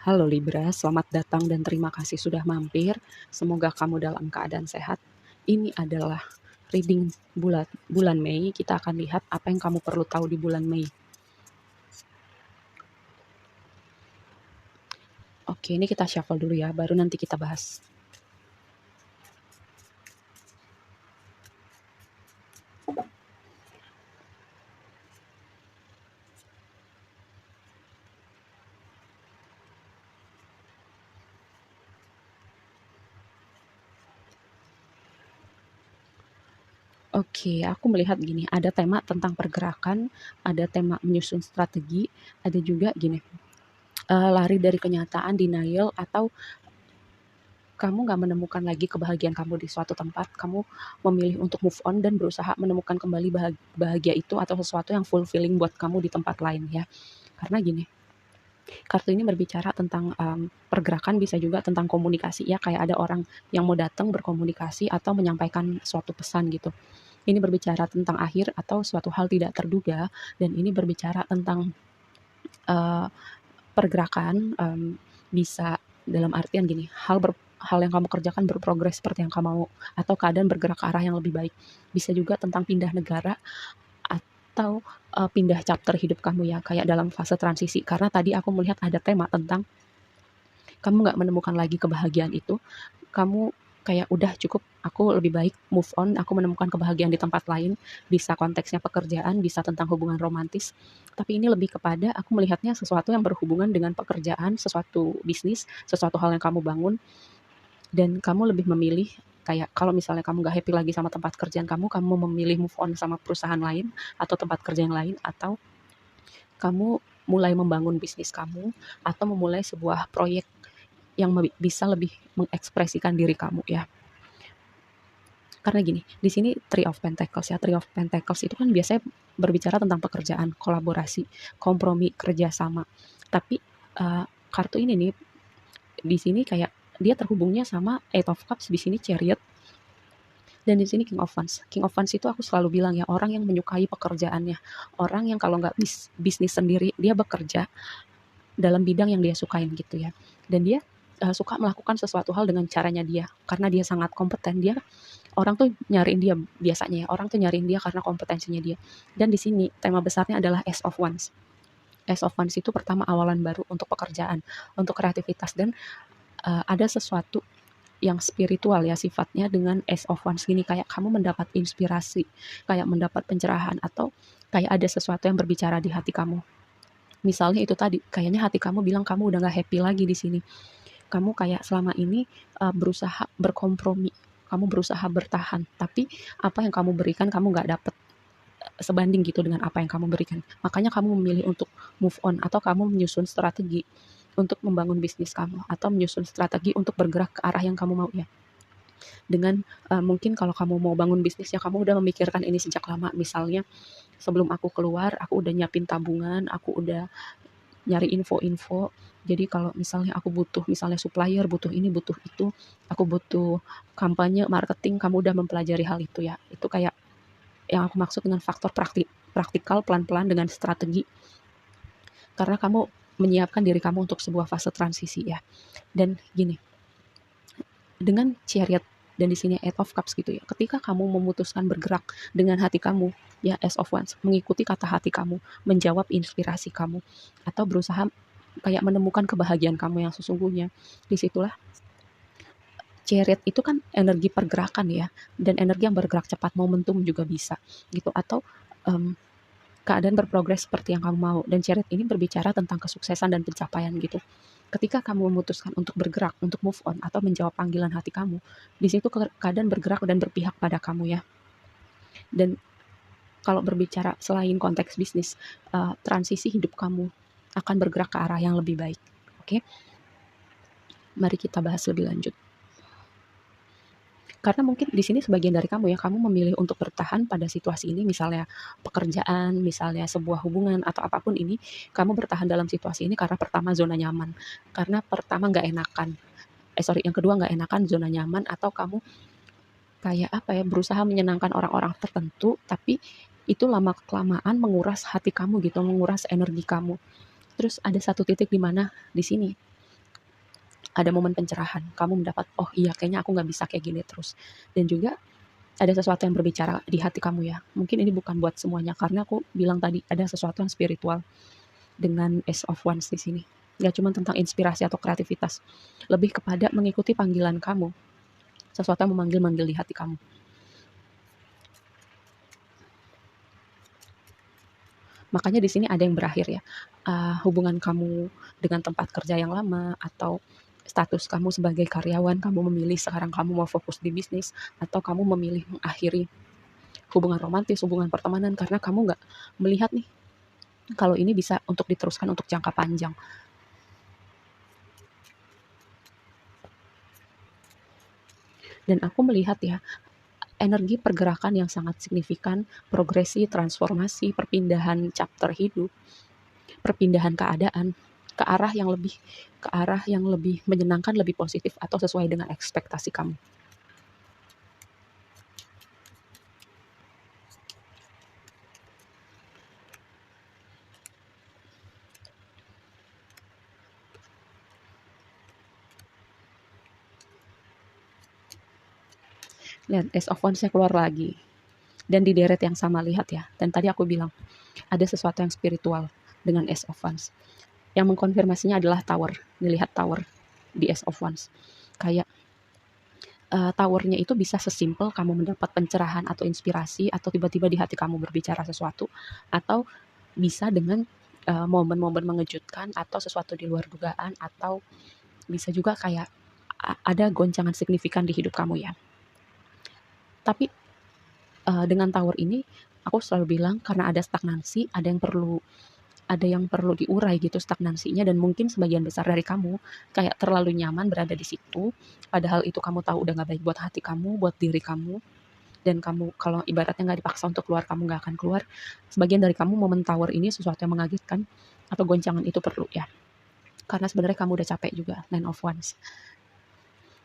Halo Libra, selamat datang dan terima kasih sudah mampir. Semoga kamu dalam keadaan sehat. Ini adalah reading bulan bulan Mei. Kita akan lihat apa yang kamu perlu tahu di bulan Mei. Oke, ini kita shuffle dulu ya, baru nanti kita bahas. Oke, aku melihat gini, ada tema tentang pergerakan, ada tema menyusun strategi, ada juga gini, lari dari kenyataan, denial, atau kamu nggak menemukan lagi kebahagiaan kamu di suatu tempat, kamu memilih untuk move on dan berusaha menemukan kembali bahagia itu atau sesuatu yang fulfilling buat kamu di tempat lain ya. Karena gini, kartu ini berbicara tentang pergerakan, bisa juga tentang komunikasi ya, kayak ada orang yang mau datang berkomunikasi atau menyampaikan suatu pesan gitu. Ini berbicara tentang akhir atau suatu hal tidak terduga, dan ini berbicara tentang uh, pergerakan, bisa dalam artian gini, hal yang kamu kerjakan berprogres seperti yang kamu mau, atau keadaan bergerak ke arah yang lebih baik. Bisa juga tentang pindah negara atau pindah chapter hidup kamu ya, kayak dalam fase transisi. Karena tadi aku melihat ada tema tentang kamu nggak menemukan lagi kebahagiaan itu, kamu kayak udah cukup, aku lebih baik move on, aku menemukan kebahagiaan di tempat lain, bisa konteksnya pekerjaan, bisa tentang hubungan romantis, tapi ini lebih kepada aku melihatnya sesuatu yang berhubungan dengan pekerjaan, sesuatu bisnis, sesuatu hal yang kamu bangun, dan kamu lebih memilih kayak kalau misalnya kamu gak happy lagi sama tempat kerjaan kamu memilih move on sama perusahaan lain atau tempat kerja yang lain, atau kamu mulai membangun bisnis kamu atau memulai sebuah proyek yang bisa lebih mengekspresikan diri kamu ya. Karena gini, di sini Three of Pentacles ya. Three of Pentacles itu kan biasanya berbicara tentang pekerjaan, kolaborasi, kompromi, kerjasama. Tapi kartu ini nih di sini kayak dia terhubungnya sama Eight of Cups, di sini Chariot, dan di sini King of Wands. King of Wands itu aku selalu bilang ya, orang yang menyukai pekerjaannya, orang yang kalau nggak bisnis sendiri, dia bekerja dalam bidang yang dia sukain gitu ya. Dan dia suka melakukan sesuatu hal dengan caranya dia, karena dia sangat kompeten. Dia orang tuh nyariin dia biasanya ya, orang tuh nyariin dia karena kompetensinya dia. Dan di sini tema besarnya adalah Ace of Wands. Ace of Wands itu pertama awalan baru untuk pekerjaan, untuk kreativitas, dan ada sesuatu yang spiritual ya sifatnya dengan Ace of Wands gini, kayak kamu mendapat inspirasi, kayak mendapat pencerahan, atau kayak ada sesuatu yang berbicara di hati kamu. Misalnya itu tadi, kayaknya hati kamu bilang kamu udah gak happy lagi di sini. Kamu kayak selama ini berusaha berkompromi, kamu berusaha bertahan, tapi apa yang kamu berikan kamu nggak dapet sebanding gitu dengan apa yang kamu berikan. Makanya kamu memilih untuk move on, atau kamu menyusun strategi untuk membangun bisnis kamu, atau menyusun strategi untuk bergerak ke arah yang kamu mau ya. Dengan mungkin kalau kamu mau bangun bisnis ya, kamu udah memikirkan ini sejak lama. Misalnya sebelum aku keluar, aku udah nyiapin tabungan, aku udah nyari info-info. Jadi kalau misalnya aku butuh misalnya supplier, butuh ini, butuh itu, aku butuh kampanye, marketing, kamu udah mempelajari hal itu ya. Itu kayak yang aku maksud dengan faktor praktikal, pelan-pelan dengan strategi. Karena kamu menyiapkan diri kamu untuk sebuah fase transisi ya. Dan gini, dengan Chariot dan di sini Eight of Cups gitu ya. Ketika kamu memutuskan bergerak dengan hati kamu, ya Ace of Wands, mengikuti kata hati kamu, menjawab inspirasi kamu, atau berusaha kayak menemukan kebahagiaan kamu yang sesungguhnya. Disitulah Chariot itu kan energi pergerakan ya, dan energi yang bergerak cepat, momentum juga bisa gitu, atau um, keadaan berprogres seperti yang kamu mau. Dan Chariot ini berbicara tentang kesuksesan dan pencapaian gitu. Ketika kamu memutuskan untuk bergerak, untuk move on, atau menjawab panggilan hati kamu, di situ keadaan bergerak dan berpihak pada kamu ya. Dan kalau berbicara selain konteks bisnis, transisi hidup kamu akan bergerak ke arah yang lebih baik. Oke, mari kita bahas lebih lanjut. Karena mungkin di sini sebagian dari kamu ya, kamu memilih untuk bertahan pada situasi ini, misalnya pekerjaan, misalnya sebuah hubungan, atau apapun ini, kamu bertahan dalam situasi ini karena pertama zona nyaman, karena pertama nggak enakan, yang kedua nggak enakan, zona nyaman, atau kamu kayak apa ya, berusaha menyenangkan orang-orang tertentu, tapi itu lama kelamaan menguras hati kamu gitu, menguras energi kamu. Terus ada satu titik di mana di sini ada momen pencerahan, kamu mendapat, oh iya kayaknya aku nggak bisa kayak gini terus. Dan juga ada sesuatu yang berbicara di hati kamu ya. Mungkin ini bukan buat semuanya, karena aku bilang tadi ada sesuatu yang spiritual dengan Ace of Wands di sini. Gak cuma tentang inspirasi atau kreativitas, lebih kepada mengikuti panggilan kamu, sesuatu yang memanggil-manggil di hati kamu. Makanya di sini ada yang berakhir ya, hubungan kamu dengan tempat kerja yang lama, atau status kamu sebagai karyawan, kamu memilih sekarang kamu mau fokus di bisnis, atau kamu memilih mengakhiri hubungan romantis, hubungan pertemanan, karena kamu nggak melihat nih kalau ini bisa untuk diteruskan untuk jangka panjang. Dan aku melihat ya, energi pergerakan yang sangat signifikan, progresi, transformasi, perpindahan chapter hidup, perpindahan keadaan ke arah yang lebih menyenangkan, lebih positif, atau sesuai dengan ekspektasi kamu. Lihat, Ace of Wands-nya keluar lagi. Dan di deret yang sama, lihat ya. Dan tadi aku bilang, ada sesuatu yang spiritual dengan Ace of Wands. Yang mengkonfirmasinya adalah Tower. Dilihat Tower di Ace of Wands. Kayak towernya itu bisa sesimpel kamu mendapat pencerahan atau inspirasi, atau tiba-tiba di hati kamu berbicara sesuatu, atau bisa dengan momen-momen mengejutkan atau sesuatu di luar dugaan, atau bisa juga kayak ada goncangan signifikan di hidup kamu ya. Tapi dengan tower ini aku selalu bilang, karena ada stagnansi, ada yang perlu diurai gitu stagnansinya, dan mungkin sebagian besar dari kamu kayak terlalu nyaman berada di situ, padahal itu kamu tahu udah gak baik buat hati kamu, buat diri kamu, dan kamu kalau ibaratnya gak dipaksa untuk keluar, kamu gak akan keluar. Sebagian dari kamu momen tower ini sesuatu yang mengagetkan, atau goncangan itu perlu ya, karena sebenarnya kamu udah capek juga. Nine of Wands,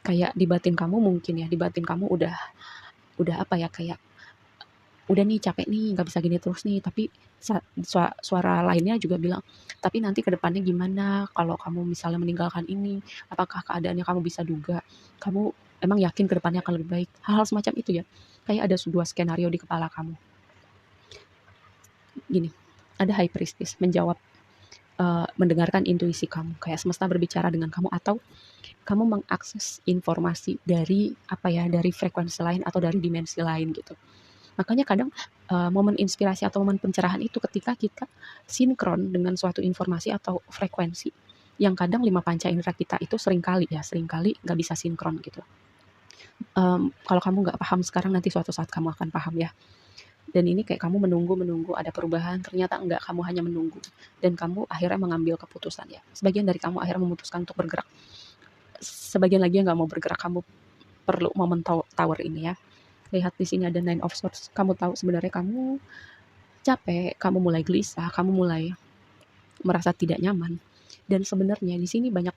kayak di batin kamu mungkin ya, di batin kamu udah apa ya, kayak udah nih capek nih, nggak bisa gini terus nih. Tapi suara lainnya juga bilang, tapi nanti ke depannya gimana kalau kamu misalnya meninggalkan ini, apakah keadaannya kamu bisa duga, kamu emang yakin ke depannya akan lebih baik, hal-hal semacam itu ya. Kayak ada dua skenario di kepala kamu. Gini, ada High Priestess menjawab, mendengarkan intuisi kamu, kayak semesta berbicara dengan kamu, atau kamu mengakses informasi dari apa ya, dari frekuensi lain atau dari dimensi lain gitu. Makanya kadang momen inspirasi atau momen pencerahan itu ketika kita sinkron dengan suatu informasi atau frekuensi yang kadang 5 panca indera kita itu seringkali nggak bisa sinkron gitu. Kalau kamu nggak paham sekarang, nanti suatu saat kamu akan paham ya. Dan ini kayak kamu menunggu ada perubahan, ternyata enggak, kamu hanya menunggu. Dan kamu akhirnya mengambil keputusan ya. Sebagian dari kamu akhirnya memutuskan untuk bergerak. Sebagian lagi yang nggak mau bergerak, kamu perlu momen tower ini ya. Lihat di sini ada Nine of Swords. Kamu tahu sebenarnya kamu capek, kamu mulai gelisah, kamu mulai merasa tidak nyaman. Dan sebenarnya di sini banyak,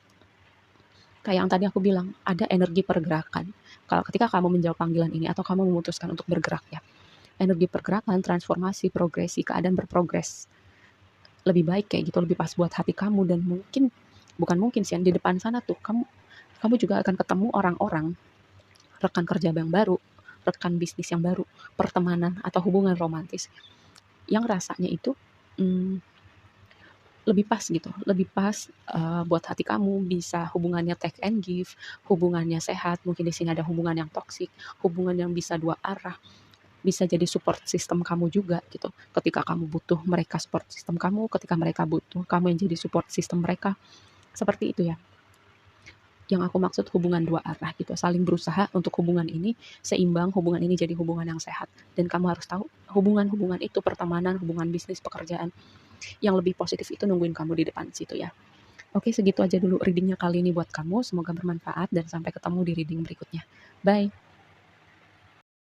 kayak yang tadi aku bilang, ada energi pergerakan. Kalau ketika kamu menjawab panggilan ini atau kamu memutuskan untuk bergerak ya, energi pergerakan, transformasi, progresi, keadaan berprogres lebih baik kayak gitu, lebih pas buat hati kamu. Dan mungkin, bukan mungkin sih, di depan sana tuh kamu juga akan ketemu orang-orang, rekan kerja yang baru, rekan bisnis yang baru, pertemanan atau hubungan romantis yang rasanya itu lebih pas gitu, lebih pas buat hati kamu, bisa hubungannya take and give, hubungannya sehat. Mungkin di sini ada hubungan yang toksik, hubungan yang bisa dua arah, bisa jadi support system kamu juga gitu. Ketika kamu butuh, mereka support system kamu, ketika mereka butuh, kamu yang jadi support system mereka. Seperti itu ya. Yang aku maksud hubungan dua arah gitu, saling berusaha untuk hubungan ini seimbang, hubungan ini jadi hubungan yang sehat. Dan kamu harus tahu, hubungan-hubungan itu, pertemanan, hubungan bisnis, pekerjaan, yang lebih positif itu nungguin kamu di depan situ ya. Oke, segitu aja dulu readingnya kali ini buat kamu, semoga bermanfaat dan sampai ketemu di reading berikutnya. Bye.